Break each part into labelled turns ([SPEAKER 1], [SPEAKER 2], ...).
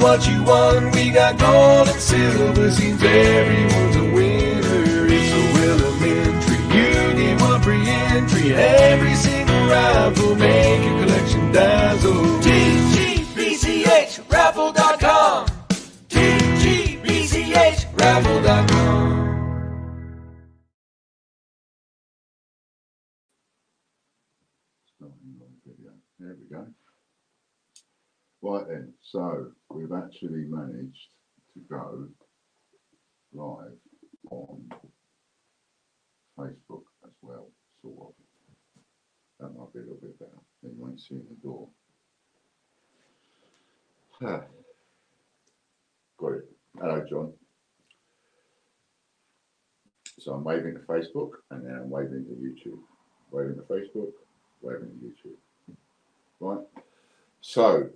[SPEAKER 1] about what you won. We got gold and silver, seems everyone's a winner. It's so elementary. You get one free entry. Every single rifle, make your collection dazzle. TGBCH raffle.com. TGBCH raffle.com.
[SPEAKER 2] There we go. Right then, so we've actually managed to go live on Facebook as well, sort of. That might be a little bit better. Then you won't see the door. Got it. Hello, John. So I'm waving to Facebook and then I'm waving to YouTube. Waving to Facebook, waving to YouTube. Right. So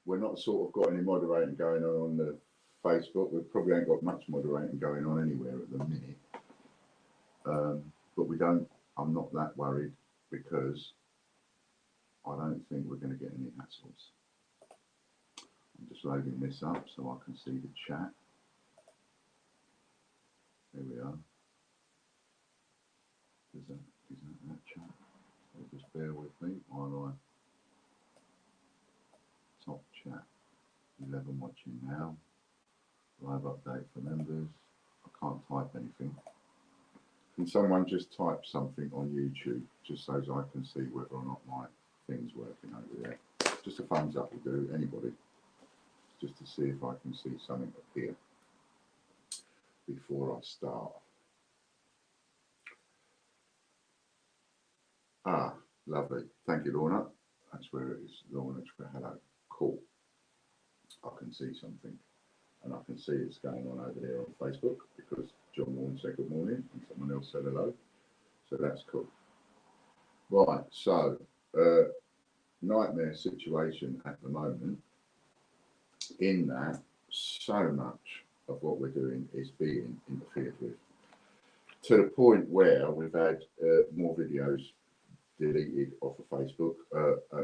[SPEAKER 2] we're not sort of got any moderating going on the Facebook. We probably ain't got much moderating going on anywhere at the minute. But I'm not that worried because I don't think we're going to get any hassles. I'm just loading this up so I can see the chat. There we are. Is that chat? So just bear with me while I top chat. 11 watching now. Live update for members. I can't type anything. Can someone just type something on YouTube just so as I can see whether or not my thing's working over there? Just a thumbs up will do, anybody. Just to see if I can see something appear before I start. Ah, lovely. Thank you, Lorna. That's where it is. Lorna, hello. Cool. I can see something. And I can see it's going on over there on Facebook because John Warren said good morning and someone else said hello. So that's cool. Right, so nightmare situation at the moment in that so much of what we're doing is being interfered with to the point where we've had more videos deleted off of Facebook,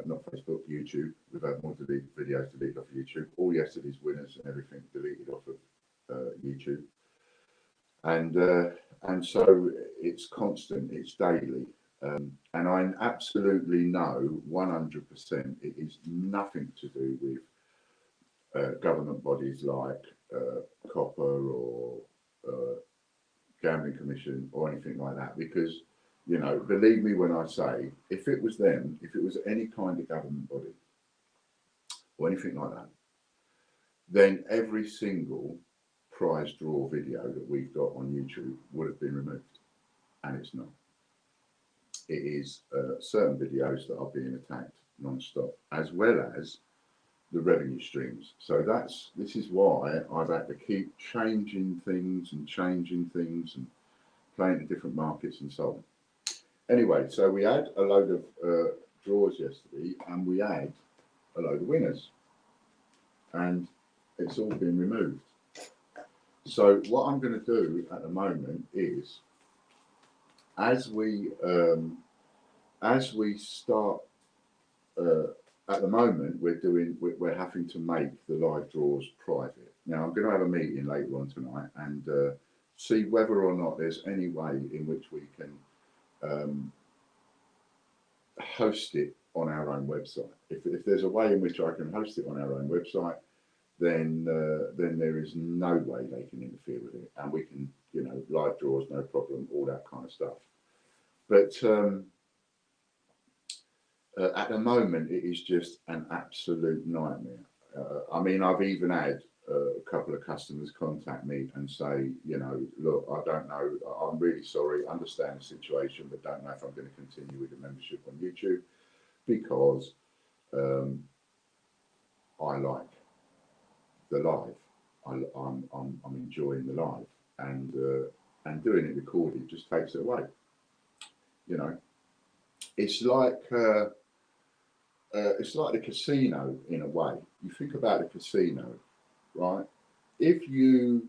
[SPEAKER 2] not Facebook, YouTube. We've had more videos deleted off of YouTube. All yesterday's winners and everything deleted off of YouTube. And so it's constant, it's daily. And I absolutely know 100% it is nothing to do with government bodies like Copper or Gambling Commission or anything like that, because you know, believe me when I say, if it was them, if it was any kind of government body or anything like that, then every single prize draw video that we've got on YouTube would have been removed, and it's not. It is certain videos that are being attacked non-stop, as well as the revenue streams. So this is why I've had to keep changing things and playing to different markets and so on. Anyway, so we had a load of draws yesterday and we had a load of winners and it's all been removed. So what I'm going to do at the moment is as we start at the moment we're having to make the live draws private. Now I'm going to have a meeting later on tonight and see whether or not there's any way in which we can host it on our own website. If there's a way in which I can host it on our own website, then there is no way they can interfere with it, and we can, you know, live draws, no problem, all that kind of stuff. But at the moment, it is just an absolute nightmare. I mean, I've even had a couple of customers contact me and say, you know, look, I don't know, I'm really sorry, understand the situation, but don't know if I'm going to continue with the membership on YouTube because I like the live. I'm enjoying the live, and doing it recorded just takes it away. You know, it's like the casino in a way. You think about the casino, right? If you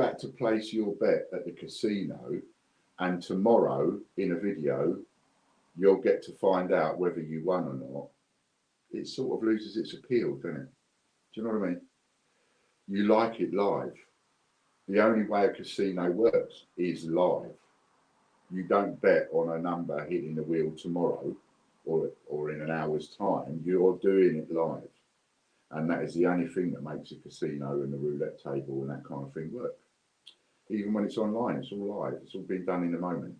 [SPEAKER 2] had to place your bet at the casino, and tomorrow in a video you'll get to find out whether you won or not, it sort of loses its appeal, doesn't it? Do you know what I mean? You like it live. The only way a casino works is live. You don't bet on a number hitting the wheel tomorrow or in an hour's time. You're doing it live. And that is the only thing that makes a casino and the roulette table and that kind of thing work. Even when it's online, it's all live. It's all being done in the moment.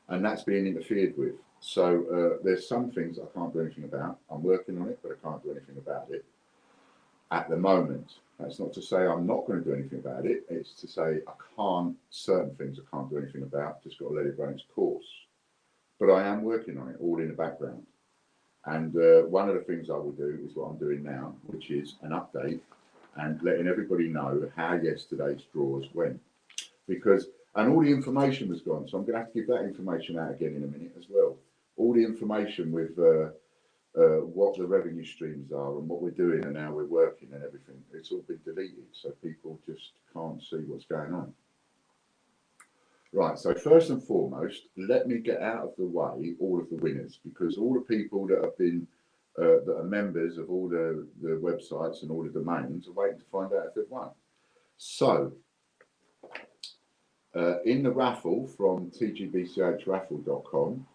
[SPEAKER 2] And that's being interfered with. So there's some things I can't do anything about. I'm working on it, but I can't do anything about it at the moment. That's not to say I'm not going to do anything about it. It's to say I can't, certain things I can't do anything about. Just got to let it run its course. But I am working on it all in the background. And one of the things I will do is what I'm doing now, which is an update and letting everybody know how yesterday's draws went. Because, and all the information was gone, so I'm going to have to give that information out again in a minute as well. All the information with what the revenue streams are and what we're doing and how we're working and everything, it's all been deleted, so people just can't see what's going on. Right, so first and foremost, let me get out of the way all of the winners, because all the people that have been that are members of all the websites and all the domains are waiting to find out if they've won. So in the raffle from TGBCHraffle.com,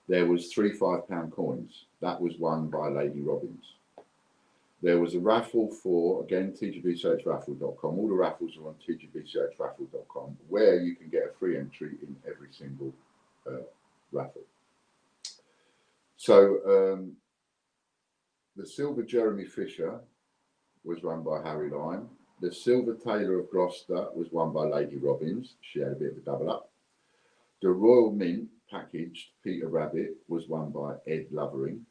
[SPEAKER 2] there was 3 £5 coins. That was won by Lady Robbins. There was a raffle for, again, TGBCHraffle.com. All the raffles are on TGBCHraffle.com, where you can get a free entry in every single raffle. So the Silver Jeremy Fisher was run by Harry Lyme. The Silver Taylor of Gloucester was won by Lady Robbins. She had a bit of a double up. The Royal Mint packaged Peter Rabbit was won by Ed Lovering.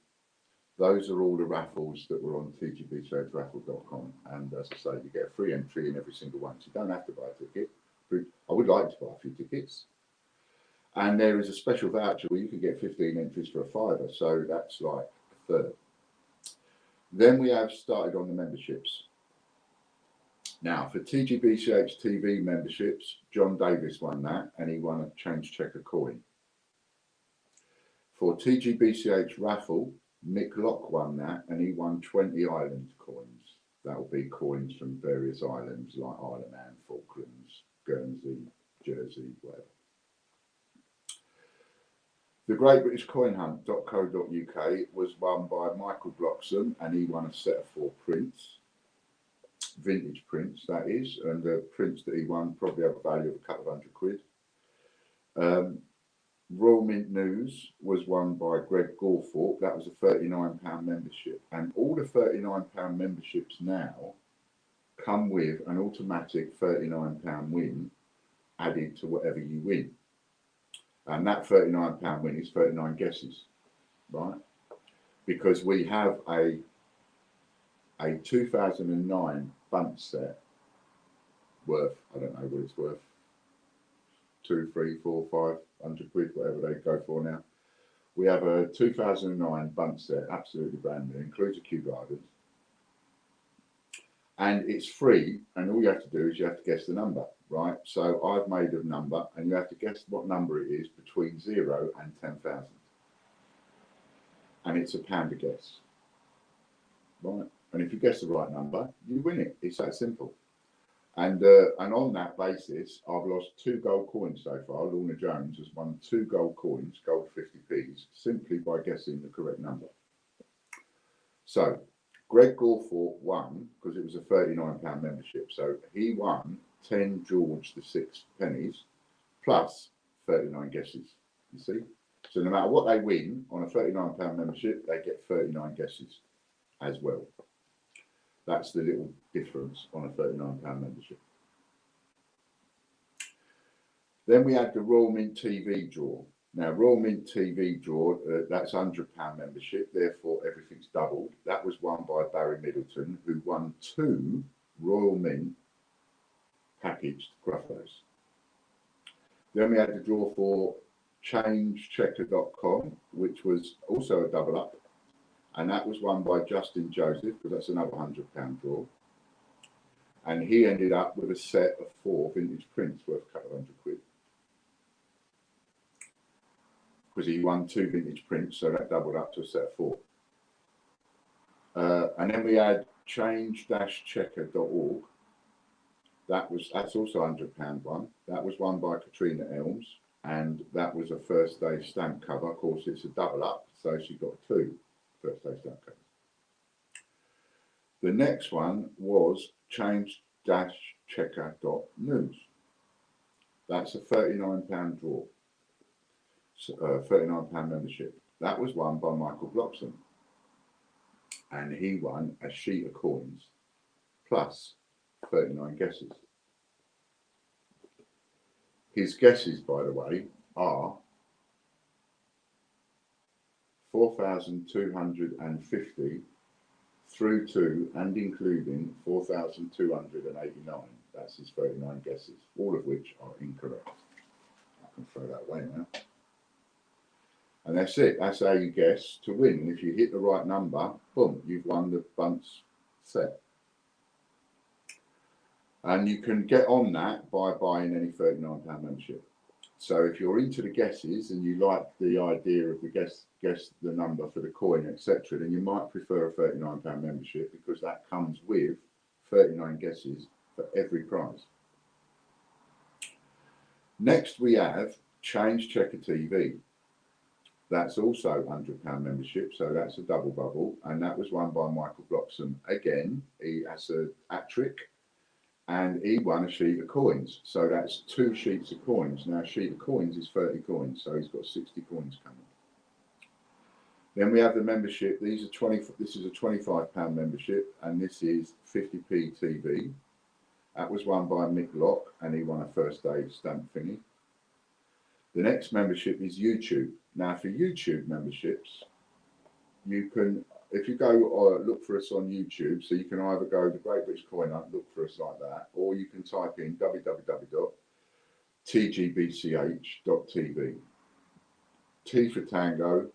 [SPEAKER 2] Those are all the raffles that were on TGBCHraffle.com. And as I say, you get a free entry in every single one. So you don't have to buy a ticket. I would like to buy a few tickets. And there is a special voucher where you can get 15 entries for a £5. So that's like a third. Then we have started on the memberships. Now, for TGBCH TV memberships, John Davis won that, and he won a change checker coin. For TGBCH raffle, Mick Locke won that, and he won 20 island coins. That will be coins from various islands like Isle of Man, Falklands, Guernsey, Jersey, whatever. The Great British Coin Hunt.co.uk was won by Michael Bloxham, and he won a set of 4 prints. Vintage prints, that is, and the prints that he won probably have a value of a couple of £100. Royal Mint News was won by Greg Gorthorpe. That was a £39 membership, and all the £39 memberships now come with an automatic £39 win added to whatever you win, and that £39 win is 39 guesses, right? Because we have a 2009 bunt set worth, I don't know what it's worth, 2, 3, 4, 500 quid, whatever they go for now. We have a 2009 bunt set, absolutely brand new, includes a Kew Gardens, and it's free. And all you have to do is you have to guess the number, right? So I've made a number, and you have to guess what number it is between 0 and 10,000, and it's £1 a guess, right? And if you guess the right number, you win it. It's that simple. And on that basis, I've lost 2 gold coins so far. Lorna Jones has won 2 gold coins, gold 50p's, simply by guessing the correct number. So Greg Gorthorpe won, because it was a £39 membership. So he won 10 George VI pennies plus 39 guesses, you see. So no matter what they win on a £39 membership, they get 39 guesses as well. That's the little difference on a £39 membership. Then we had the Royal Mint TV draw. Now, Royal Mint TV draw, that's £100 membership, therefore everything's doubled. That was won by Barry Middleton, who won 2 Royal Mint packaged Gruffos. Then we had the draw for ChangeChecker.com, which was also a double up. And that was won by Justin Joseph, because that's another £100 draw. And he ended up with a set of 4 vintage prints worth a couple of £100 quid. because he won 2 vintage prints, so that doubled up to a set of 4. And then we had change-checker.org. That's also £100 one. That was won by Katrina Elms, and that was a first day stamp cover. Of course, it's a double up, so she got 2 first day stamp covers. The next one was change-checker.news. That's a £39 draw, £39 membership. That was won by Michael Bloxham, and he won a sheet of coins plus 39 guesses. His guesses, by the way, are 4,250 through to and including 4,289. That's his 39 guesses, all of which are incorrect. I can throw that away now. And that's it. That's how you guess to win. And if you hit the right number, boom, you've won the Bunce set. And you can get on that by buying any £39 membership. So if you're into the guesses and you like the idea of the guess the number for the coin, etc., then you might prefer a £39 membership, because that comes with 39 guesses for every prize. Next we have Change Checker TV. That's also £100 membership, so that's a double bubble, and that was won by Michael Bloxham. Again, he has a hat-trick, and he won a sheet of coins. So that's 2 sheets of coins. Now, a sheet of coins is 30 coins, so he's got 60 coins coming. Then we have the membership. This is a £25 membership, and this is 50p TV. That was won by Mick Locke, and he won a first day stamp thingy. The next membership is YouTube. Now, for YouTube memberships, you can, if you go or look for us on YouTube, so you can either go to Great British Coin Hunt, look for us like that, or you can type in www.tgbch.tv. T for Tango,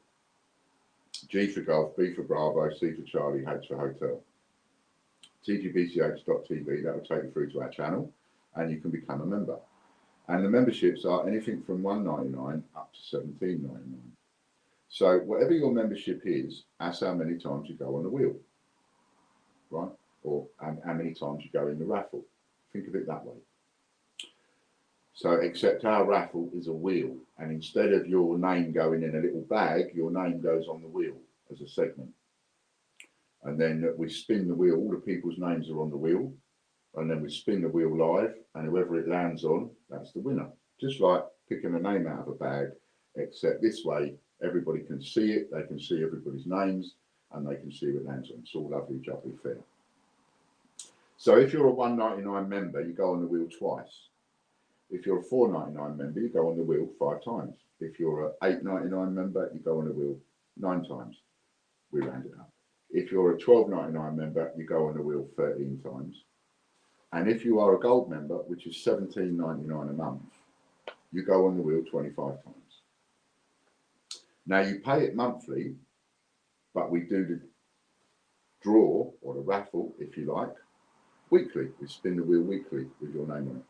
[SPEAKER 2] G for Golf, B for Bravo, C for Charlie, H for Hotel. TGBCH.tv, that will take you through to our channel, and you can become a member. And the memberships are anything from £1.99 up to £17.99. So whatever your membership is, that's how many times you go on the wheel, right? Or and how many times you go in the raffle. Think of it that way. So except our raffle is a wheel, and instead of your name going in a little bag, your name goes on the wheel as a segment. And then we spin the wheel, all the people's names are on the wheel, and then we spin the wheel live, and whoever it lands on, that's the winner. Just like picking a name out of a bag, except this way, everybody can see it, they can see everybody's names, and they can see who it lands on. It's all lovely, jubbly fair. So if you're a £1.99 member, you go on the wheel twice. If you're a £4.99 member, you go on the wheel 5 times. If you're an £8.99 member, you go on the wheel 9 times. We round it up. If you're a £12.99 member, you go on the wheel 13 times. And if you are a gold member, which is £17.99 a month, you go on the wheel 25 times. Now you pay it monthly, but we do the draw or the raffle, if you like, weekly. We spin the wheel weekly with your name on it.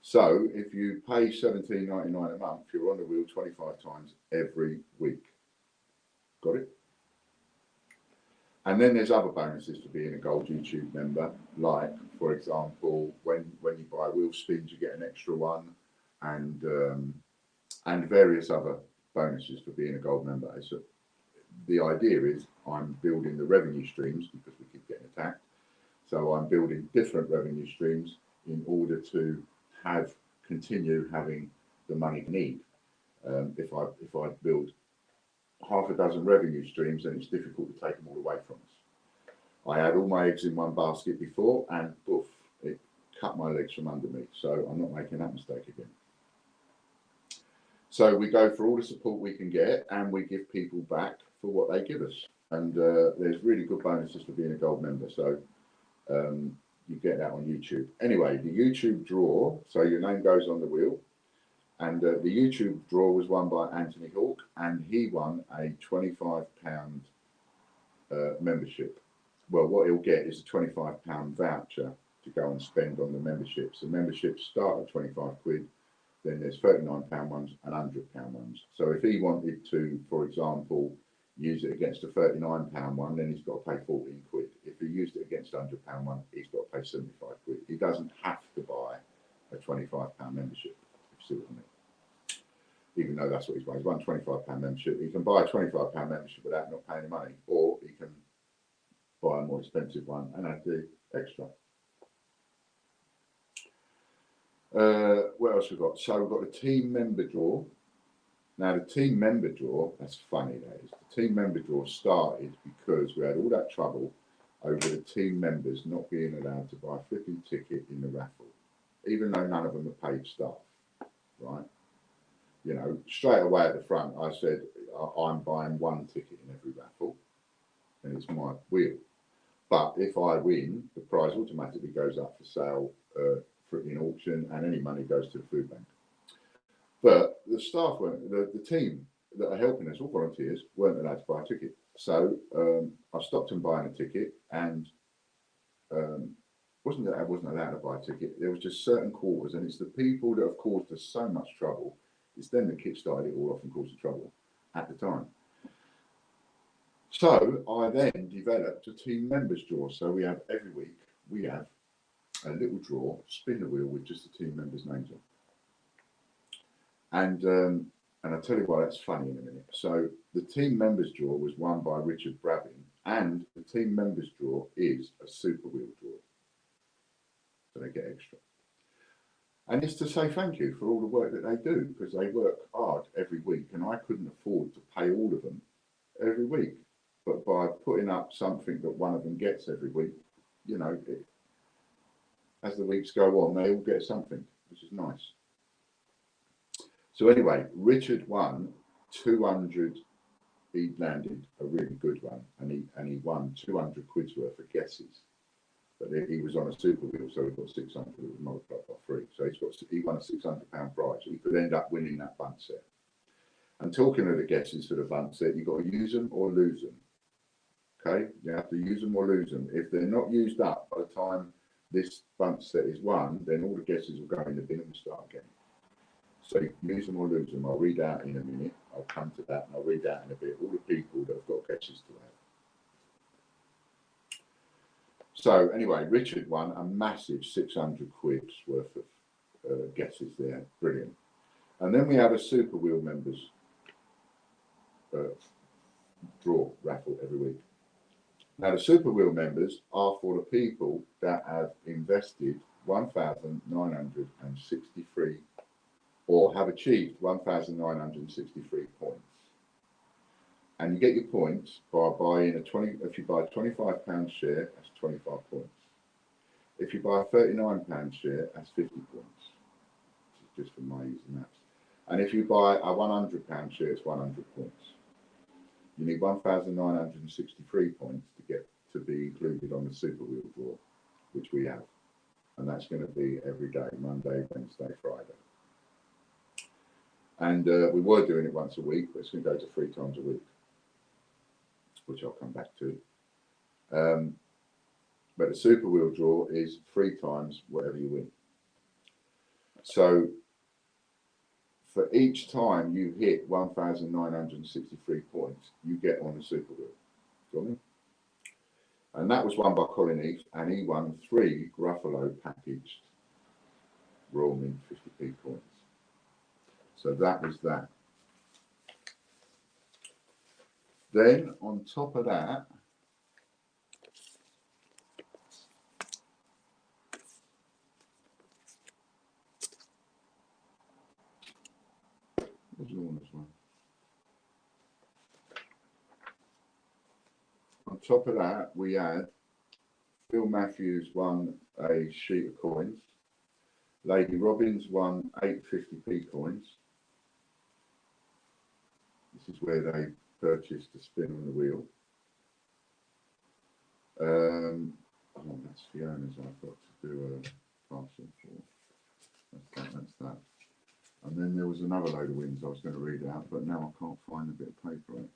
[SPEAKER 2] So if you pay £17.99 a month, you're on the wheel 25 times every week. Got it? And then there's other bonuses for being a gold YouTube member, like, for example, when you buy wheel spins, you get an extra one, and various other bonuses for being a gold member. So the idea is I'm building the revenue streams, because we keep getting attacked. So I'm building different revenue streams in order to continue having the money I need. If I build half a dozen revenue streams, then it's difficult to take them all away from us. I had all my eggs in one basket before, and poof, it cut my legs from under me. So I'm not making that mistake again. So we go for all the support we can get, and we give people back for what they give us. And there's really good bonuses for being a gold member. So you get that on YouTube. Anyway, the YouTube draw, so your name goes on the wheel. And the YouTube draw was won by Anthony Hawke, and he won a £25 membership. Well, what he'll get is a £25 voucher to go and spend on the memberships. The memberships start at 25 quid, then there's £39 ones and £100 ones. So if he wanted to, for example, use it against a £39 one, then he's got to pay 14 quid. If he used it against a £100 one, he's got to pay 75 quid. He doesn't have to buy a £25 membership, if you see what I mean. Even though that's what he's buying. He's buying a £25 membership. He can buy a £25 membership without not paying any money, or he can buy a more expensive one and add the extra. What else we've got? So we've got the team member draw. Now the team member draw, that's funny that is. The team member draw started because we had all that trouble over the team members not being allowed to buy a flipping ticket in the raffle, even though none of them are paid staff, right? You know, straight away at the front, I said, I'm buying one ticket in every raffle, and it's my wheel. But if I win, the prize automatically goes up for sale in auction, and any money goes to the food bank. But the staff weren't, the team that are helping us, all volunteers, weren't allowed to buy a ticket. So I stopped them buying a ticket, and wasn't that I wasn't allowed to buy a ticket. There was just certain quarters, and it's the people that have caused us so much trouble. It's them that kick-started it all off and caused the trouble at the time. So I then developed a team members draw. So we have every week, we have a little draw, spin the wheel with just the team members' names on. And I'll tell you why that's funny in a minute. So the team members draw was won by Richard Brabbin, and the team members draw is a super wheel draw. So they get extra. And it's to say thank you for all the work that they do, because they work hard every week, and I couldn't afford to pay all of them every week. But by putting up something that one of them gets every week, you know, as the weeks go on, they all get something, which is nice. So anyway, Richard won 200. He landed a really good one, and he won 200 quid's worth of guesses. But he was on a super wheel, so he got 600. It was multiplied by 3, so he won a £600 prize. He could end up winning that bundt set. And talking of the guesses for the bundt set, you've got to use them or lose them. Okay, you have to use them or lose them. If they're not used up by the time this bundt set is won, then all the guesses will go in the bin and we start again. So you can use them or lose them. I'll read out in a minute. I'll come to that, and I'll read out in a bit all the people that have got guesses to have. So anyway, Richard won a massive 600 quid's worth of guesses there. Brilliant. And then we have a Super Wheel members draw raffle every week. Now the Super Wheel members are for the people that have invested 1,963 or have achieved 1,963 points. And you get your points by buying if you buy a £25 share, that's 25 points. If you buy a £39 share, that's 50 points. Just for my easy maths. And if you buy a £100 share, it's 100 points. You need 1,963 points to get to be included on the Super Wheel draw, which we have. And that's going to be every day, Monday, Wednesday, Friday. And we were doing it once a week, but it's going to go to 3 times a week, which I'll come back to. But the Super Wheel draw is 3 times whatever you win. So for each time you hit 1,963 points, you get on the Super Wheel. Got me? And that was won by Colin East, and he won 3 Gruffalo packaged Royal Mint 50p coins. So that was that. Then on top of that, where's Lorna's one? On top of that, we had Phil Matthews won a sheet of coins. Lady Robbins won 8 50p coins. This is where they purchased the spin on the wheel. Oh, that's Fiona's I've got to do a parcel for. That's that. And then there was another load of wins I was going to read out, but now I can't find a bit of paper.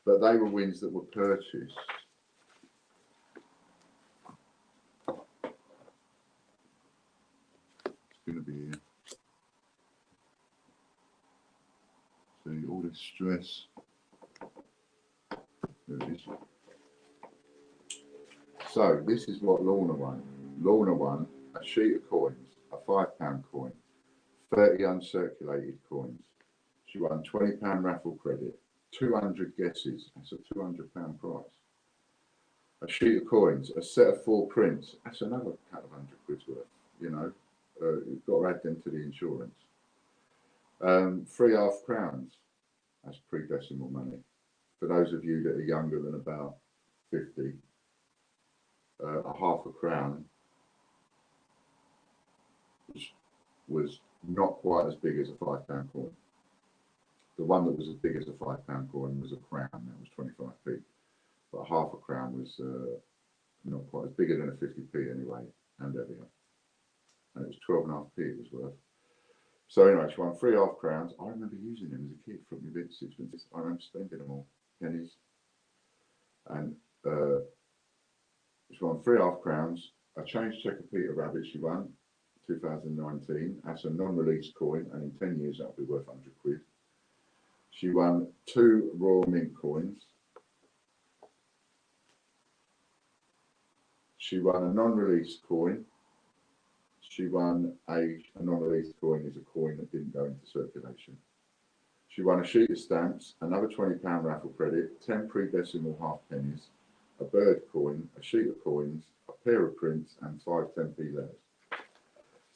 [SPEAKER 2] But they were wins that were purchased. It's going to be here. stress. There it is. So this is what Lorna won. Lorna won a sheet of coins, a £5 coin, 30 uncirculated coins. She won £20 raffle credit, 200 guesses. That's a £200 prize. A sheet of coins, a set of 4 prints. That's another couple of £100 worth. You know, you've got to add them to the insurance. 3 half crowns. That's pre-decimal money. For those of you that are younger than about 50, a half a crown was not quite as big as a £5 coin. The one that was as big as a £5 coin was a crown, that was 25p. But half a crown was not quite as bigger than a 50p anyway, and heavier. And it was 12.5p it was worth. So anyway, she won 3 half crowns. I remember using them as a kid from my bits, sixpences. I remember spending them all, pennies. And she won 3 half crowns. A change check of Peter Rabbit she won, 2019. That's a non-release coin, and in 10 years that'll be worth £100. She won 2 Royal Mint coins. She won a non-release coin. She won a non-release coin is a coin that didn't go into circulation. She won a sheet of stamps, another £20 raffle credit, 10 pre-decimal half pennies, a bird coin, a sheet of coins, a pair of prints, and 5 10p letters.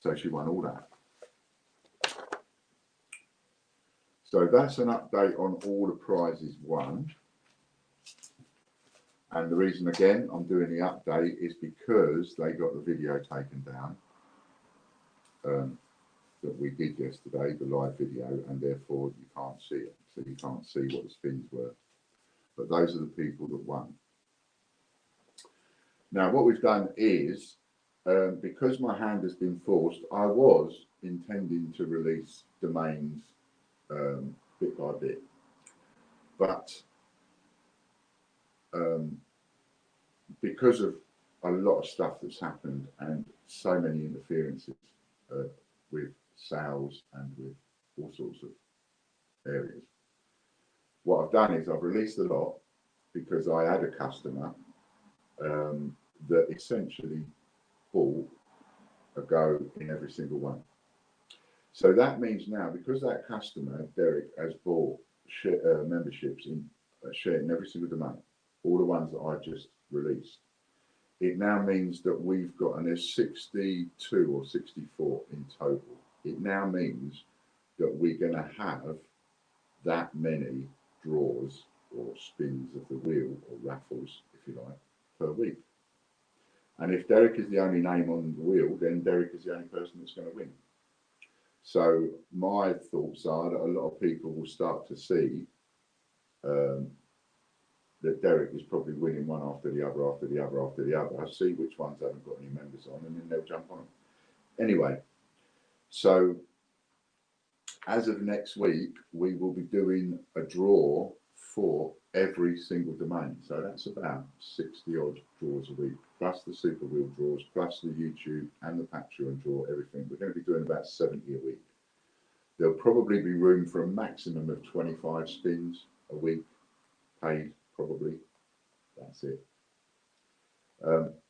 [SPEAKER 2] So she won all that. So that's an update on all the prizes won. And the reason again I'm doing the update is because they got the video taken down that we did yesterday, the live video, and therefore you can't see it. So you can't see what the spins were. But those are the people that won. Now what we've done is, because my hand has been forced, I was intending to release domains bit by bit. But because of a lot of stuff that's happened and so many interferences with sales and with all sorts of areas, what I've done is I've released a lot because I had a customer that essentially bought a go in every single one. So that means now, because that customer, Derek, has bought memberships in share in every single domain, all the ones that I just released, it now means that we've got, and there's 62 or 64 in total. It now means that we're going to have that many draws or spins of the wheel or raffles, if you like, per week. And if Derek is the only name on the wheel, then Derek is the only person that's going to win. So my thoughts are that a lot of people will start to see that Derek is probably winning one after the other, after the other, after the other. I see which ones haven't got any members on, and then they'll jump on them. Anyway, so as of next week, we will be doing a draw for every single domain. So that's about 60 odd draws a week, plus the Super Wheel draws, plus the YouTube and the Patreon draw, everything. We're going to be doing about 70 a week. There'll probably be room for a maximum of 25 spins a week, paid probably. That's it.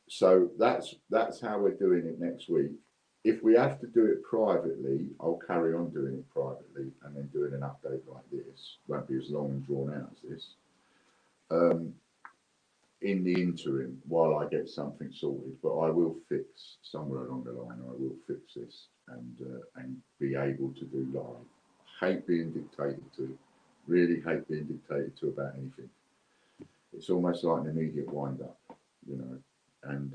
[SPEAKER 2] So that's how we're doing it next week. If we have to do it privately, I'll carry on doing it privately and then doing an update like this. Won't be as long and drawn out as this. In the interim, while I get something sorted, but I will fix somewhere along the line. I will fix this and be able to do live. I hate being dictated to. Really hate being dictated to about anything. It's almost like an immediate wind up, you know, and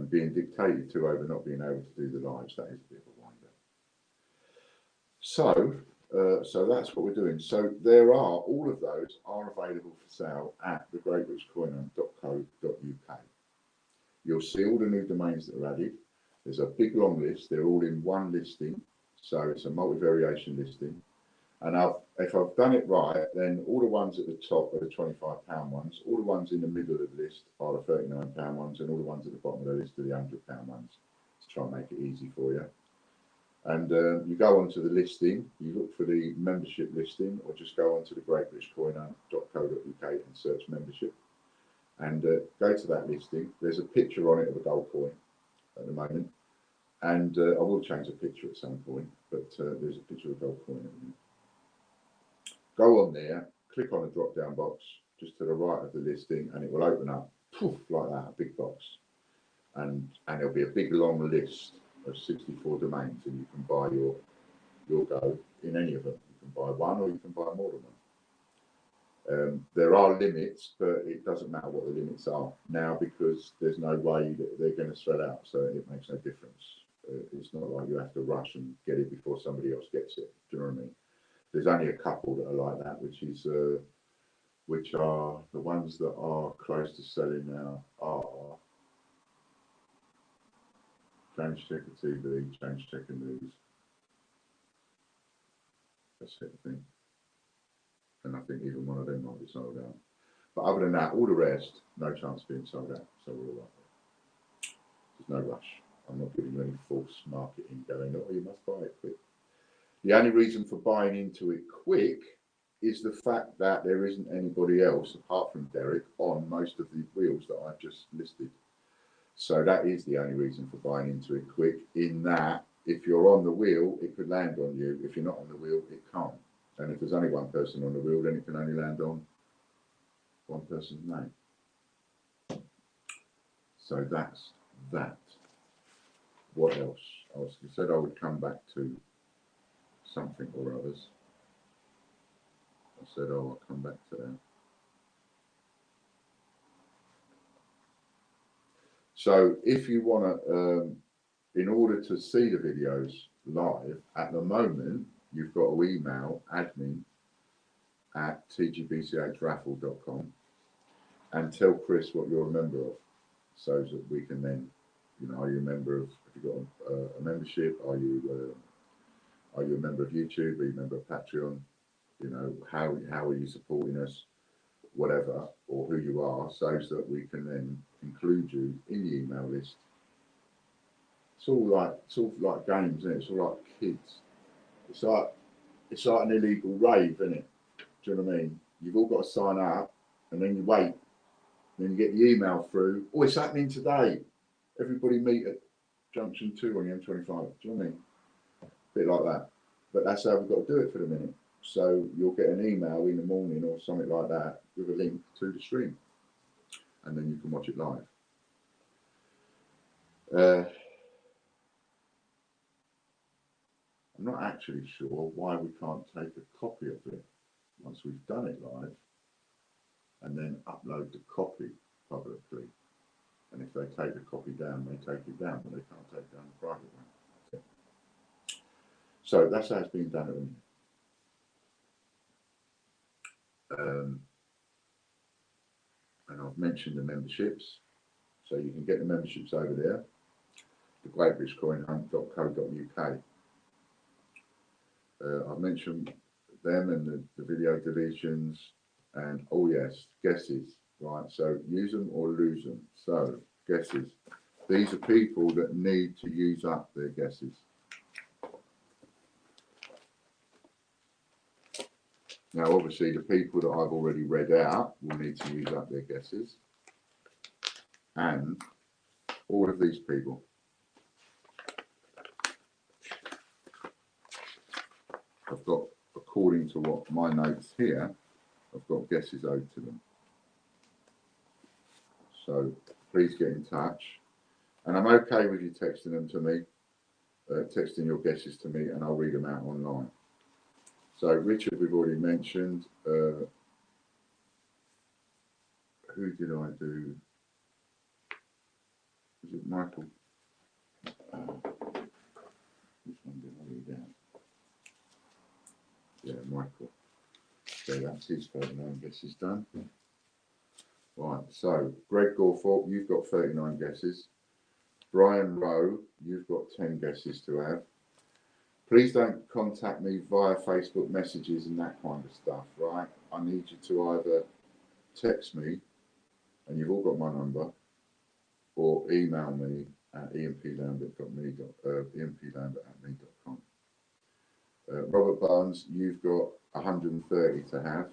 [SPEAKER 2] being dictated to over not being able to do the lives, that is a bit of a wind up. So that's what we're doing. So there are, all of those are available for sale at thegreatrich.co.uk. You'll see all the new domains that are added. There's a big long list. They're all in one listing. So it's a multi-variation listing. And if I've done it right, then all the ones at the top are the £25 ones. All the ones in the middle of the list are the £39 ones. And all the ones at the bottom of the list are the £100 ones, to try and make it easy for you. And you go onto the listing, you look for the membership listing, or just go onto the greatbritishcoinhunt.co.uk and search membership, and go to that listing. There's a picture on it of a gold coin at the moment, and I will change the picture at some point, but there's a picture of a gold coin at the moment. Go on there, click on the drop down box just to the right of the listing, and it will open up poof, like that, a big box, and there'll be a big long list of 64 domains, and you can buy your go in any of them. You can buy one, or you can buy more than one. There are limits, but it doesn't matter what the limits are now, because there's no way that they're going to sell out, so it makes no difference. It's not like you have to rush and get it before somebody else gets it. Do you know what I mean? There's only a couple that are like that, which are the ones that are close to selling now are Change Checker TV, Change Checker News. That's it, I think. And I think even one of them might be sold out. But other than that, all the rest, no chance of being sold out. So we're all right. There's no rush. I'm not giving you any false marketing going, oh, you must buy it quick. The only reason for buying into it quick is the fact that there isn't anybody else apart from Derek on most of the wheels that I've just listed. So that is the only reason for buying into it quick, in that if you're on the wheel, it could land on you. If you're not on the wheel, it can't. And if there's only one person on the wheel, then it can only land on one person's name. So that's that. What else? I said I would come back to something or others. I said, oh, I'll come back to that. So if you want to, in order to see the videos live, at the moment, you've got to email admin@tgbchraffle.com and tell Chris what you're a member of, so that we can then, you know, are you a member of, have you got a membership? Are you a member of YouTube? Are you a member of Patreon? You know, how are you supporting us? Whatever, or who you are, so that we can then include you in the email list. It's all like games, isn't it? It's all like kids. It's like an illegal rave, isn't it? Do you know what I mean? You've all got to sign up, and then you wait, and then you get the email through. Oh, it's happening today. Everybody meet at Junction 2 on the M25. Do you know what I mean? A bit like that. But that's how we've got to do it for the minute. So you'll get an email in the morning or something like that with a link to the stream, and then you can watch it live. I'm not actually sure why we can't take a copy of it once we've done it live, and then upload the copy publicly. And if they take the copy down, they take it down, but they can't take down the private one. So that's how it's being done at the minute. And I've mentioned the memberships, so you can get the memberships over there, the greatbritishcoinhunt.co.uk. I've mentioned them and the video deletions, and oh yes, guesses, right? So use them or lose them. So guesses, these are people that need to use up their guesses. Now, obviously, the people that I've already read out will need to use up their guesses. And all of these people. I've got, according to what my notes here, I've got guesses owed to them. So please get in touch. And I'm okay with you texting them to me, texting your guesses to me, and I'll read them out online. So Richard, we've already mentioned. Who did I do? Was it Michael? Which one did I read out? Yeah, Michael. So that's his 39 guesses done. Right, so Greg Gorthorpe, you've got 39 guesses. Brian Rowe, you've got 10 guesses to have. Please don't contact me via Facebook messages and that kind of stuff, right? I need you to either text me, and you've all got my number, or email me at empLambert@me.com. Robert Barnes, you've got 130 to have.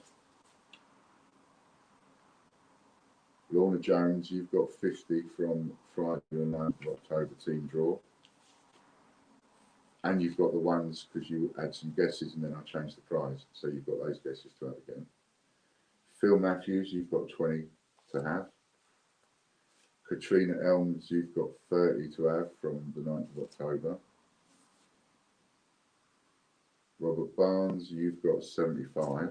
[SPEAKER 2] Lorna Jones, you've got 50 from Friday the 9th of October team draw. And you've got the ones because you had some guesses and then I changed the prize. So you've got those guesses to have again. Phil Matthews, you've got 20 to have. Katrina Elms, you've got 30 to have from the 9th of October. Robert Barnes, you've got 75.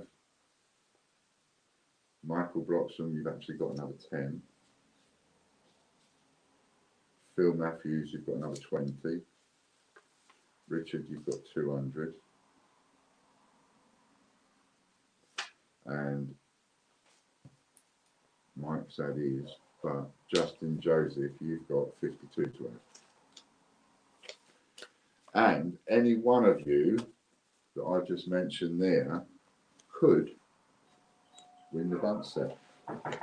[SPEAKER 2] Michael Bloxham, you've actually got another 10. Phil Matthews, you've got another 20. Richard, you've got 200. And Mike said is, but Justin Joseph, you've got 52 to have. And any one of you that I just mentioned there could win the bunch set.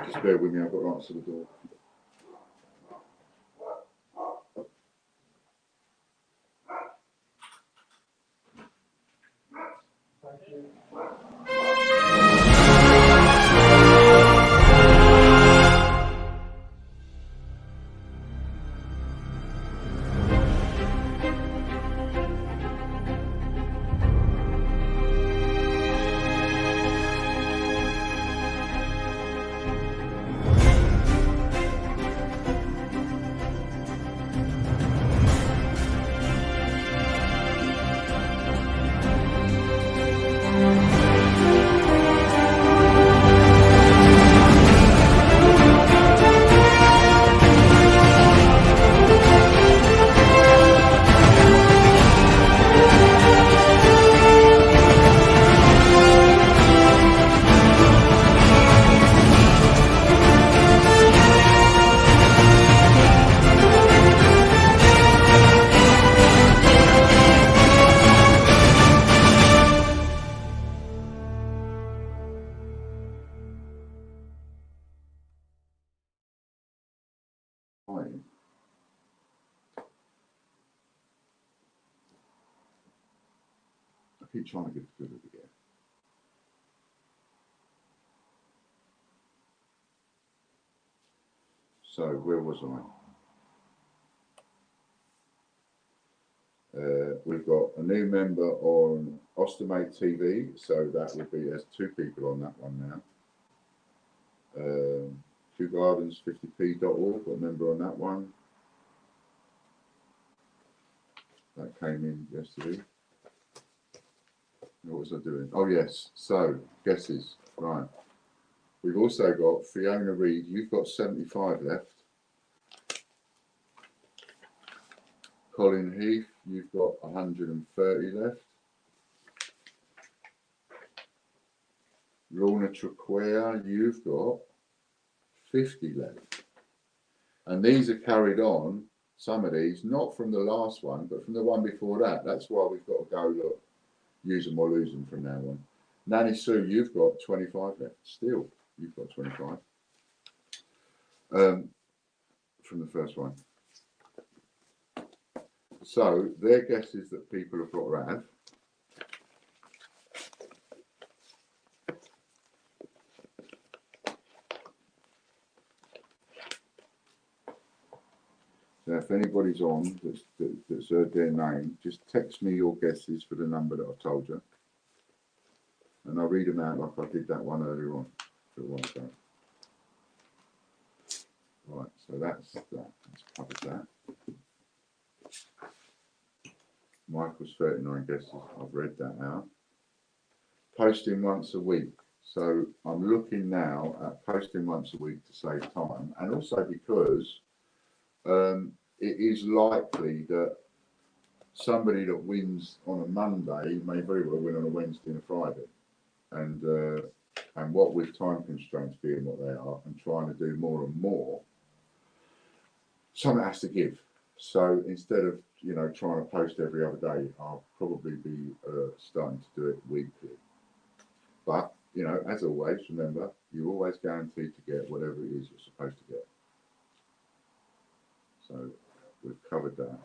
[SPEAKER 2] Just bear with me, I've got to answer the door. I keep trying to get good at it again. So where was I? We've got a new member on Ostomate TV, so that would be, there's 2 people on that one now. QGardens50p.org, got a member on that one. That came in yesterday. What was I doing? Oh yes, so guesses, right. We've also got Fiona Reed, you've got 75 left. Colin Heath, you've got 130 left. Lorna Traquair, you've got 50 left. And these are carried on, some of these, not from the last one, but from the one before that. That's why we've got to go, look, use them or lose them from now on. Nanny Sue, you've got 25 left. Still, you've got 25. From the first one. So they're guesses that people have got to have. So if anybody's on that's heard their name, just text me your guesses for the number that I told you. And I'll read them out like I did that one earlier on. Right, so that's that. Let's cover that. Michael's 39 guesses. I've read that out. Posting once a week. So I'm looking now at posting once a week to save time, and also because it is likely that somebody that wins on a Monday may very well win on a Wednesday and a Friday. And what with time constraints being what they are and trying to do more and more, something has to give. So instead of, trying to post every other day, I'll probably be starting to do it weekly. But, as always, remember, you're always guaranteed to get whatever it is you're supposed to get. So we've covered that.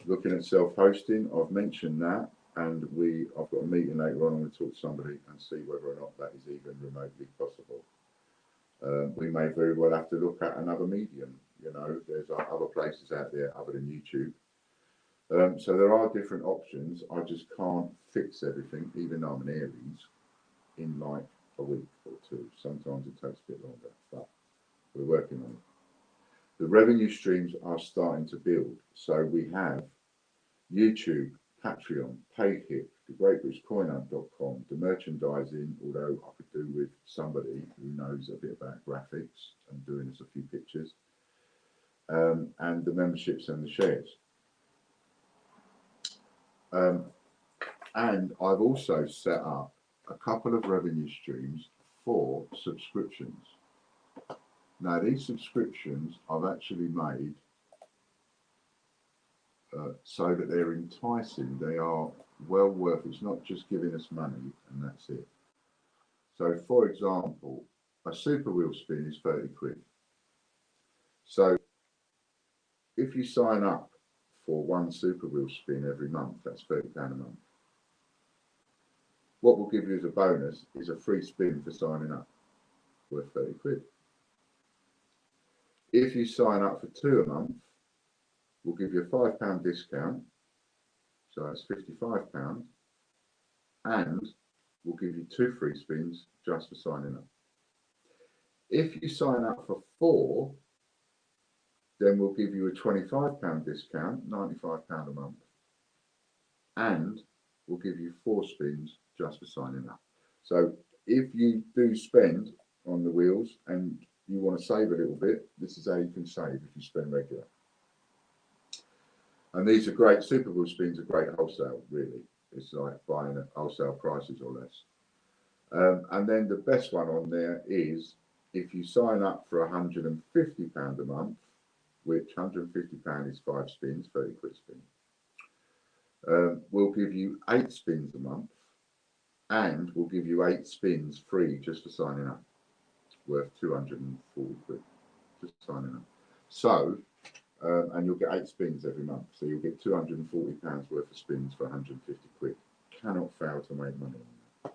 [SPEAKER 2] Looking at self-hosting, I've mentioned that, and I've got a meeting later on. I'm going to talk to somebody and see whether or not that is even remotely possible. We may very well have to look at another medium. You know, there's other places out there other than YouTube. So there are different options. I just can't fix everything, even though I'm an Aries, in like a week or two. Sometimes it takes a bit longer, but we're working on it. The revenue streams are starting to build. So we have YouTube, Patreon, PayHip, the GreatBritishCoinHunt.com, the merchandising, although I could do with somebody who knows a bit about graphics and doing us a few pictures, and the memberships and the shares. And I've also set up a couple of revenue streams for subscriptions. Now, these subscriptions I've actually made so that they're enticing. They are well worth. It's not just giving us money and that's it. So, for example, a super wheel spin is 30 quid. So, if you sign up for one super wheel spin every month, that's £30 a month. What we'll give you as a bonus is a free spin for signing up, worth 30 quid. If you sign up for 2 a month, we'll give you a £5 discount, so that's £55, and we'll give you 2 free spins just for signing up. If you sign up for 4, then we'll give you a £25 discount, £95 a month, and we'll give you 4 spins just for signing up. So if you do spend on the wheels and you want to save a little bit, this is how you can save if you spend regular. And these are great, super wheel spins are great wholesale, really. It's like buying at wholesale prices or less. And then the best one on there is if you sign up for £150 a month, which £150 is 5 spins, 30 quid spin. We'll give you 8 spins a month, and we'll give you 8 spins free just for signing up, worth 240 quid just signing up. So, and you'll get 8 spins every month, so you'll get £240 worth of spins for 150 quid. Cannot fail to make money on that.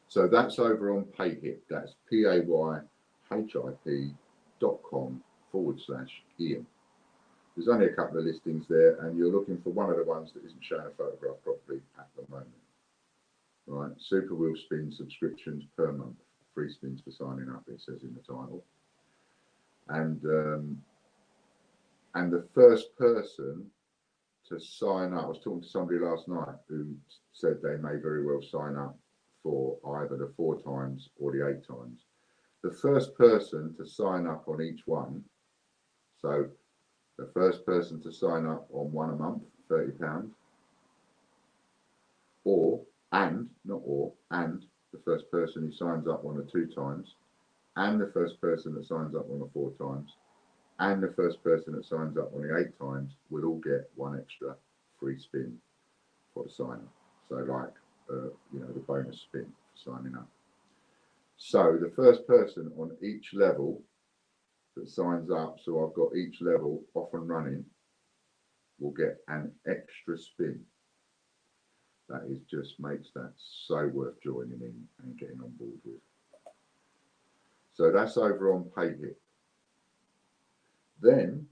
[SPEAKER 2] So that's over on PayHip. That's payhip.com/Ian. There's only a couple of listings there, and you're looking for one of the ones that isn't showing a photograph properly at the moment. Right, super wheel spin subscriptions per month, free spins for signing up, it says in the title. And the first person to sign up, I was talking to somebody last night who said they may very well sign up for either the 4 times or the 8 times. The first person to sign up on each one, so the first person to sign up on 1 a month, £30, and the first person who signs up on the 2 times, and the first person that signs up on the 4 times, and the first person that signs up on the 8 times will all get 1 extra free spin for the sign up. So like, you know, the bonus spin for signing up. So the first person on each level that signs up, so I've got each level off and running, will get an extra spin. That is just makes that so worth joining in and getting on board with. So that's over on PayHip. Then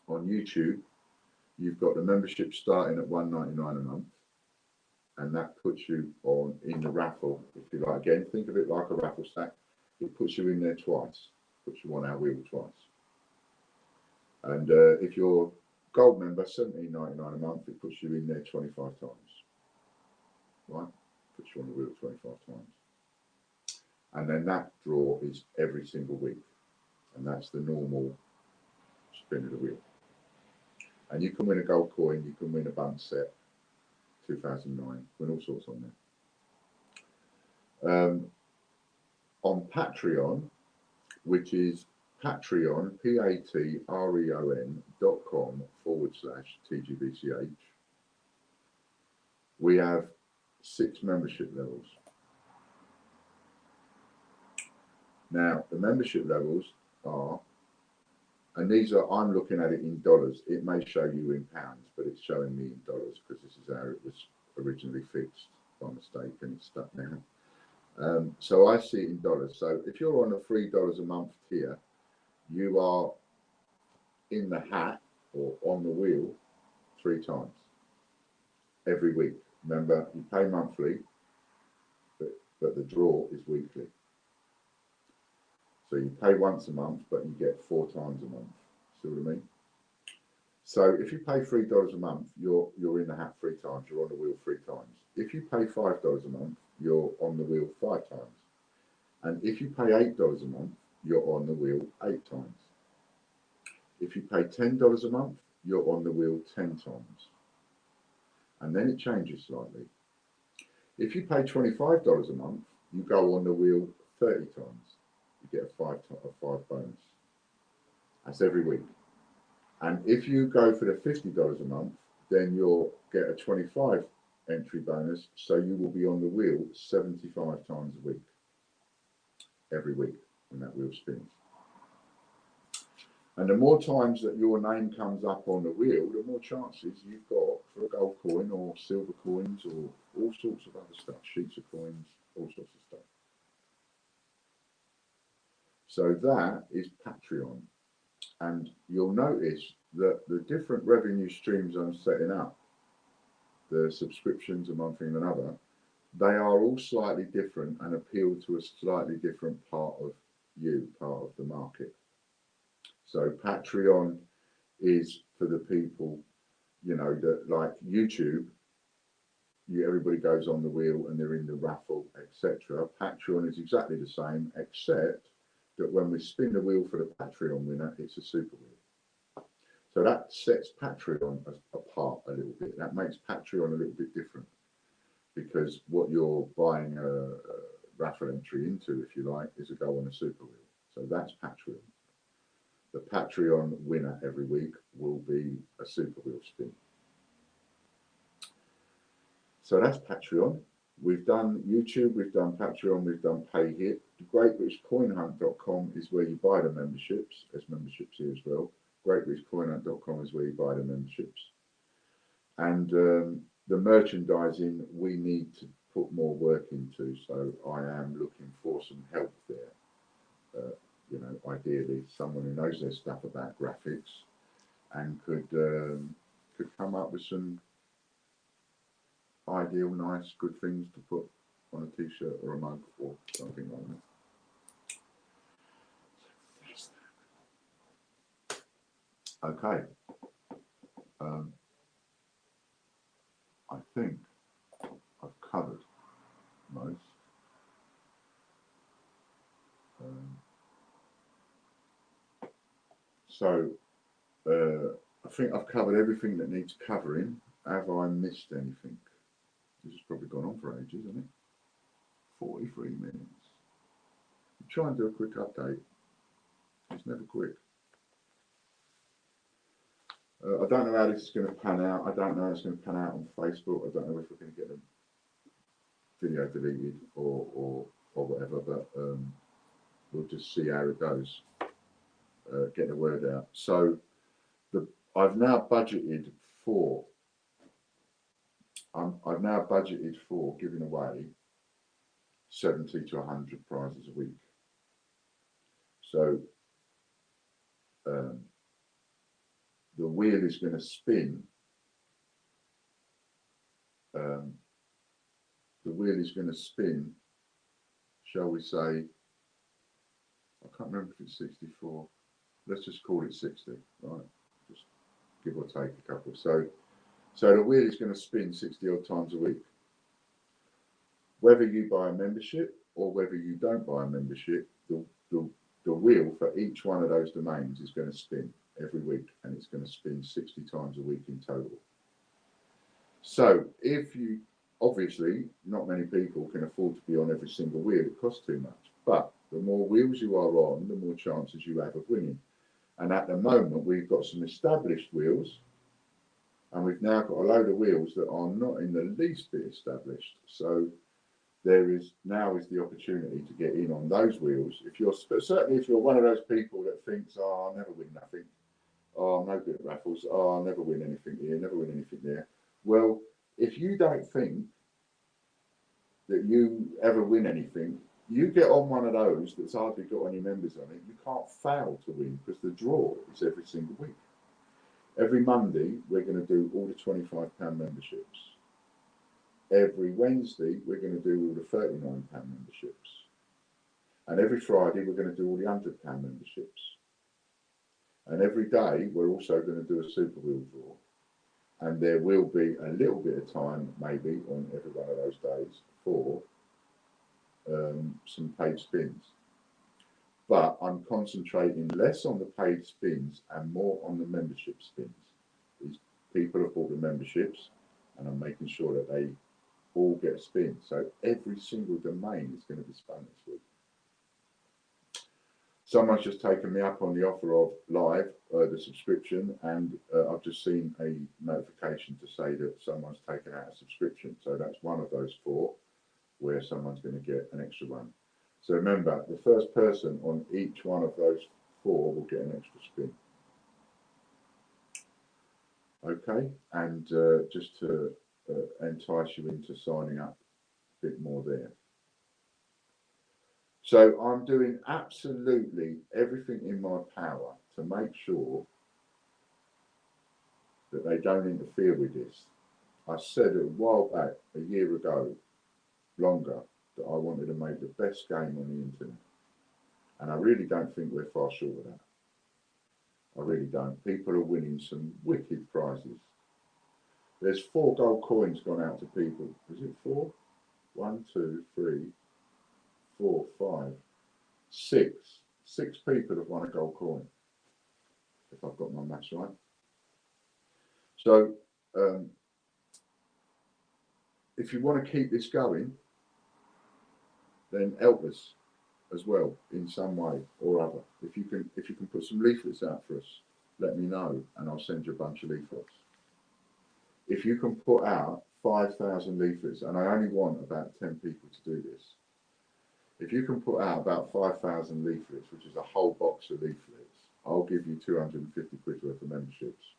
[SPEAKER 2] on YouTube, you've got the membership starting at £1.99 a month, and that puts you on in the raffle, if you like. Again, think of it like a raffle stack. It puts you in there twice, puts you on our wheel twice. And if you're gold member, £17.99 a month, it puts you in there 25 times. Right? Puts you on the wheel 25 times. And then that draw is every single week. And that's the normal spin of the wheel. And you can win a gold coin, you can win a bun set, 2009, win all sorts on there. On Patreon, which is Patreon, patreon.com/TGBCH, we have 6 membership levels. Now, the membership levels are And these are, I'm looking at it in dollars. It may show you in pounds, but it's showing me in dollars because this is how it was originally fixed by mistake and it's stuck now. So I see it in dollars. So if you're on a $3 a month tier, you are in the hat or on the wheel 3 times every week. Remember, you pay monthly, but the draw is weekly. So you pay once a month, but you get 4 times a month. See what I mean? So if you pay $3 a month, you're in the hat 3 times. You're on the wheel 3 times. If you pay $5 a month, you're on the wheel 5 times. And if you pay $8 a month, you're on the wheel 8 times. If you pay $10 a month, you're on the wheel 10 times. And then it changes slightly. If you pay $25 a month, you go on the wheel 30 times. You get a 5 bonus. That's every week. And if you go for the $50 a month, then you'll get a 25 entry bonus. So you will be on the wheel 75 times a week, every week when that wheel spins. And the more times that your name comes up on the wheel, the more chances you've got for a gold coin or silver coins or all sorts of other stuff, sheets of coins, all sorts of stuff. So that is Patreon. And you'll notice that the different revenue streams I'm setting up, the subscriptions and one thing and another, they are all slightly different and appeal to a slightly different part of you, part of the market. So Patreon is for the people, you know, that like YouTube, everybody goes on the wheel and they're in the raffle, etc. Patreon is exactly the same, except that when we spin the wheel for the Patreon winner, it's a super wheel. So that sets Patreon apart a little bit. That makes Patreon a little bit different because what you're buying a raffle entry into, if you like, is a go on a super wheel. So that's Patreon. The Patreon winner every week will be a super wheel spin. So that's Patreon. We've done YouTube, we've done Patreon, we've done PayHit. GreatBritishCoinHunt.com is where you buy the memberships. There's memberships here as well. GreatBritishCoinHunt.com is where you buy the memberships. And the merchandising we need to put more work into. So I am looking for some help there. You know, ideally someone who knows their stuff about graphics and could come up with some ideal, nice, good things to put on a t-shirt or a mug or something like that. Okay. I think I've covered most. So I think I've covered everything that needs covering. Have I missed anything? This has probably gone on for ages, hasn't it? 43 minutes. Try and do a quick update. It's never quick. I don't know how this is going to pan out. I don't know how it's going to pan out on Facebook. I don't know if we're going to get the video deleted or whatever, but we'll just see how it goes. Get the word out. So I've now budgeted for. I've now budgeted for giving away 70 to 100 prizes a week. So the wheel is going to spin. The wheel is going to spin, shall we say, I can't remember if it's 64. Let's just call it 60, right? Just give or take a couple. So the wheel is going to spin 60 odd times a week. Whether you buy a membership or whether you don't buy a membership, the wheel for each one of those domains is going to spin every week, and it's going to spin 60 times a week in total. So if you, obviously, not many people can afford to be on every single wheel. It costs too much. But the more wheels you are on, the more chances you have of winning. And at the moment, we've got some established wheels, and we've now got a load of wheels that are not in the least bit established. So now is the opportunity to get in on those wheels. If you're certainly if you're one of those people that thinks, oh, I'll never win nothing, oh, I'm no good at raffles, oh, I'll never win anything here, never win anything there. Well, if you don't think that you ever win anything, you get on one of those that's hardly got any members on it, you can't fail to win because the draw is every single week. Every Monday, we're going to do all the £25 memberships. Every Wednesday, we're going to do all the £39 memberships. And every Friday, we're going to do all the £100 memberships. And every day, we're also going to do a Super Wheel draw. And there will be a little bit of time, maybe, on every one of those days for some paid spins. But I'm concentrating less on the paid spins and more on the membership spins. These people have bought the memberships, and I'm making sure that they all get a spin. So every single domain is going to be spun this week. Someone's just taken me up on the offer of live, the subscription, and I've just seen a notification to say that someone's taken out a subscription. So that's one of those 4 where someone's going to get an extra one. So remember, the first person on each one of those 4 will get an extra spin. Okay, and just to entice you into signing up a bit more there. So I'm doing absolutely everything in my power to make sure that they don't interfere with this. I said a while back, a year ago, longer, that I wanted to make the best game on the internet. And I really don't think we're far short of that. I really don't. People are winning some wicked prizes. There's 4 gold coins gone out to people. Is it 4? 1, 2, 3, 4, 5, 6. 6 people have won a gold coin, if I've got my maths right. So if you want to keep this going, then help us as well in some way or other. If you can put some leaflets out for us, let me know and I'll send you a bunch of leaflets. If you can put out 5,000 leaflets, and I only want about 10 people to do this. If you can put out about 5,000 leaflets, which is a whole box of leaflets, I'll give you 250 quid worth of memberships.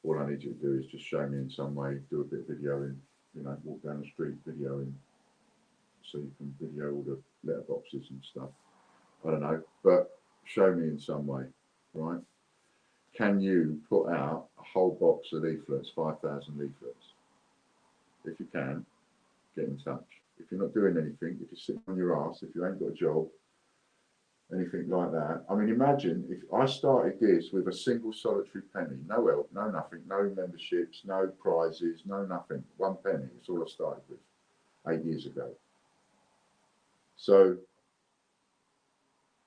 [SPEAKER 2] All I need you to do is just show me in some way, do a bit of videoing, you know, walk down the street videoing, so you can video all the letterboxes and stuff. I don't know, but show me in some way, right? Can you put out a whole box of leaflets, 5,000 leaflets? If you can, get in touch. If you're not doing anything, if you're sitting on your ass, if you ain't got a job, anything like that. I mean, imagine if I started this with a single solitary penny, no help, no nothing, no memberships, no prizes, no nothing, 1 penny. It's all I started with 8 years ago. So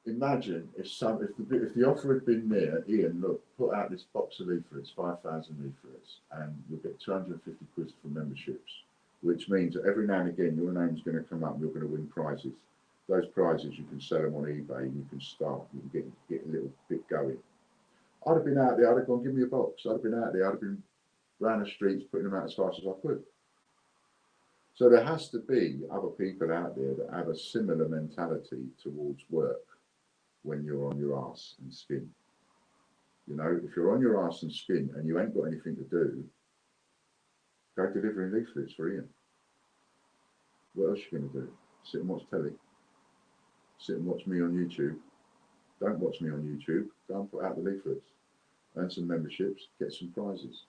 [SPEAKER 2] imagine if the offer had been there, Ian, look, put out this box of leaflets, 5,000 leaflets, and you'll get 250 quid for memberships, which means that every now and again your name's going to come up and you're going to win prizes. Those prizes, you can sell them on eBay and you can start, you can get a little bit going. I'd have been out there, I'd have gone, give me a box. I'd have been out there, I'd have been around the streets putting them out as fast as I could. So there has to be other people out there that have a similar mentality towards work when you're on your arse and skin. You know, if you're on your arse and skin and you ain't got anything to do, go delivering leaflets for Ian. What else are you going to do? Sit and watch telly? Sit and watch me on YouTube? Don't watch me on YouTube. Go and put out the leaflets. Earn some memberships, get some prizes.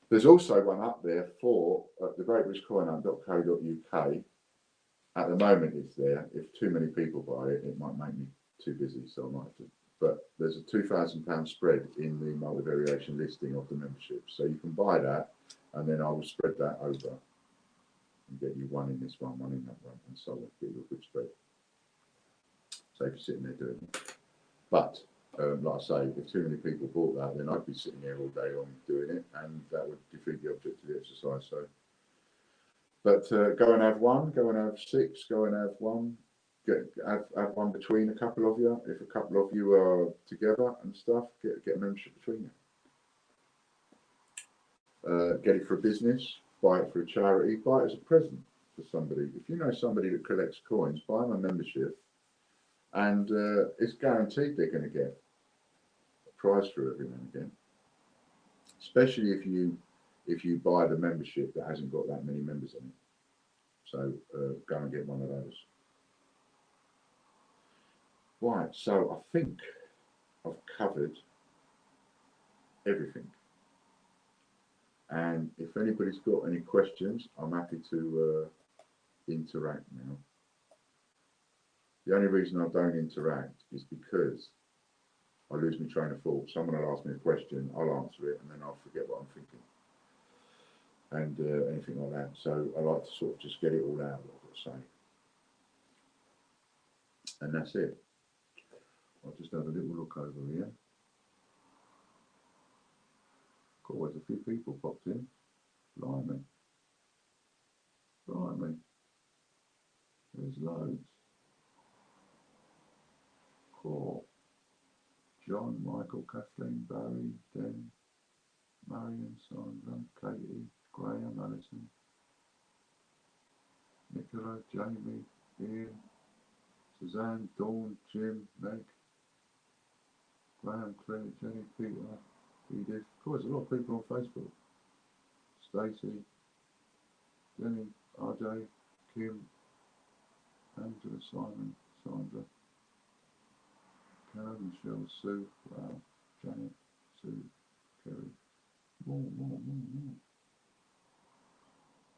[SPEAKER 2] There's also one up there for the greatbritish.co.uk. At the moment it's there. If too many people buy it, it might make me too busy, so I might have to. But there's a £2,000 spread in the multi-variation listing of the membership. So you can buy that, and then I will spread that over and get you one in this one in that one, and so on, get you a good spread. So if you're sitting there doing it. But like I say, if too many people bought that, then I'd be sitting here all day long doing it, and that would defeat the object of the exercise. So, but go and have one, go and have 6, go and have one, have one between a couple of you. If a couple of you are together and stuff, get a membership between you. Get it for a business. buy it for a charity, buy it as a present for somebody. If you know somebody that collects coins, buy them a membership, and it's guaranteed they're going to get a prize for it every now and again. Especially if you buy the membership that hasn't got that many members in it. So go and get one of those. Right, so I think I've covered everything. And if anybody's got any questions, I'm happy to interact now. The only reason I don't interact is because I lose my train of thought. Someone will ask me a question, I'll answer it, and then I'll forget what I'm thinking. And anything like that. So I like to sort of just get it all out, what I've got to say. And that's it. I'll just have a little look over here. Quite a few people popped in. Blimey. Blimey. There's loads. Cool. John, Michael, Kathleen, Barry, Den, Marion, Sandra, Katie, Graham, Alison, Nicola, Jamie, Ian, Suzanne, Dawn, Jim, Meg, Graham, Claire, Jenny, Peter, Edith. Of course, a lot of people on Facebook. Stacey, Jenny, RJ, Kim, Angela, Simon, Sandra, Karen, Michelle, Sue, wow, Janet, Sue, Kerry. More.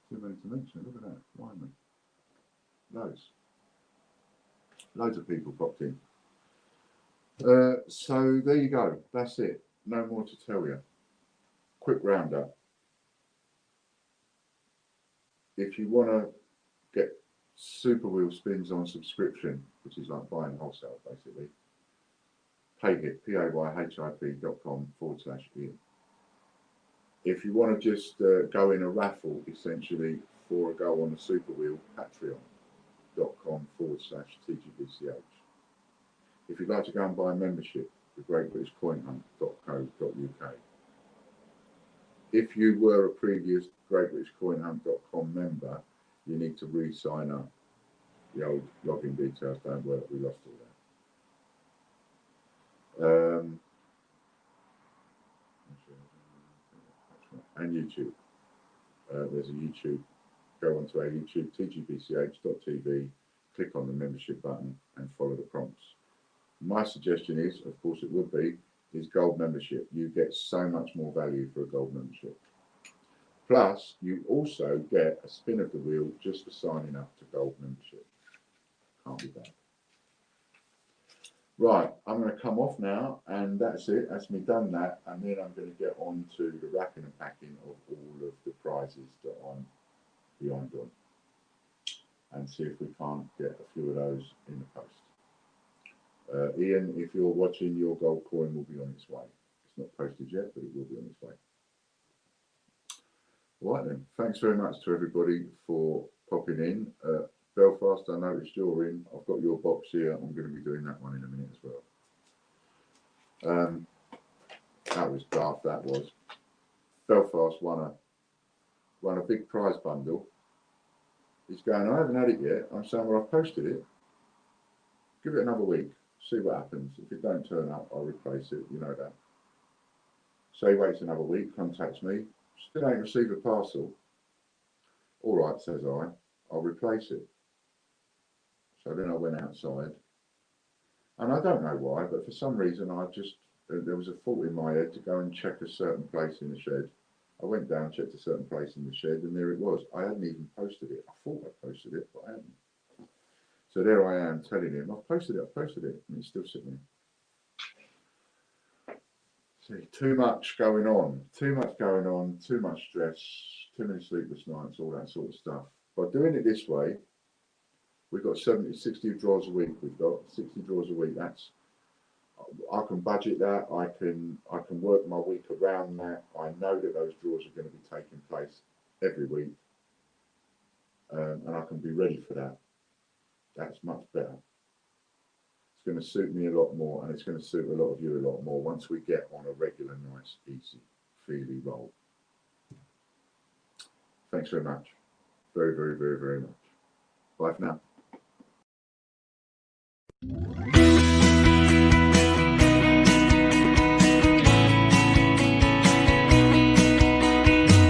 [SPEAKER 2] Too many to mention, look at that, why me? Loads of people popped in. So there you go, that's it. No more to tell you. Quick roundup. If you want to get Super Wheel spins on subscription, which is like buying wholesale basically, payhip, payhip.com/Ian. If you want to just go in a raffle essentially for a go on the Super Wheel, patreon.com/TGBCH. If you'd like to go and buy a membership, the greatbritishcoinhunt.co.uk. If you were a previous greatbritishcoinhunt.com member, you need to re-sign up. The old login details don't work, we lost all that. And YouTube. There's a YouTube. Go onto our YouTube, tgbch.tv, click on the membership button and follow the prompts. My suggestion is, of course it would be, is gold membership. You get so much more value for a gold membership. Plus, you also get a spin of the wheel just for signing up to gold membership. Can't be bad. Right, I'm going to come off now, and that's it. That's me done that, and then I'm going to get on to the wrapping and packing of all of the prizes that I'm behind on, and see if we can't get a few of those in the post. Ian, if you're watching, your gold coin will be on its way. It's not posted yet, but it will be on its way. Right then, thanks very much to everybody for popping in. Belfast, I noticed you're in. I've got your box here. I'm going to be doing that one in a minute as well. That was daft, that was. Belfast won a big prize bundle. He's going, I haven't had it yet. I'm saying, well, I've posted it. Give it another week, see what happens. If it don't turn up, I'll replace it, you know that. So he waits another week, contacts me. Still ain't received a parcel. All right, says I, I'll replace it. So then I went outside, and I don't know why, but for some reason there was a thought in my head to go and check a certain place in the shed. I went down, checked a certain place in the shed, and there it was. I hadn't even posted it. I thought I posted it, but I hadn't. So there I am telling him, I've posted it, and it's still sitting there. See, too much going on, too much stress, too many sleepless nights, all that sort of stuff. By doing it this way, we've got 60 draws a week. We've got 60 draws a week. I can budget that. I can work my week around that. I know that those draws are going to be taking place every week, and I can be ready for that. That's much better. It's going to suit me a lot more, and it's going to suit a lot of you a lot more once we get on a regular, nice, easy, feely roll. Thanks very much. Very, very, very, very much. Bye for now.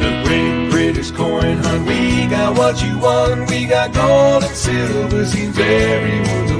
[SPEAKER 1] The great British coin hunt, we got what you want. We got gold and silver, seems everyone's